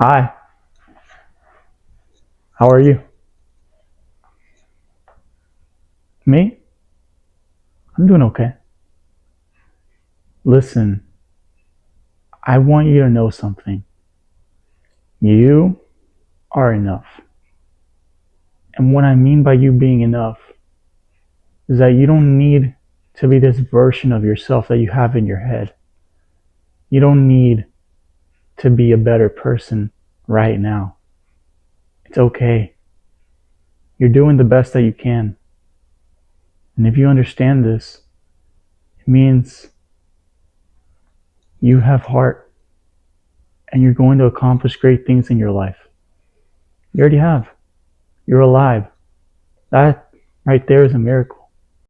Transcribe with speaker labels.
Speaker 1: Hi, how are you? Me? I'm doing okay. Listen, I want you to know something. You are enough. And what I mean by you being enough is that you don't need to be this version of yourself that you have in your head. You don't need to be a better person right now. It's okay. You're doing the best that you can. And if you understand this, it means you have heart and you're going to accomplish great things in your life. You already have. You're alive. That right there is a miracle.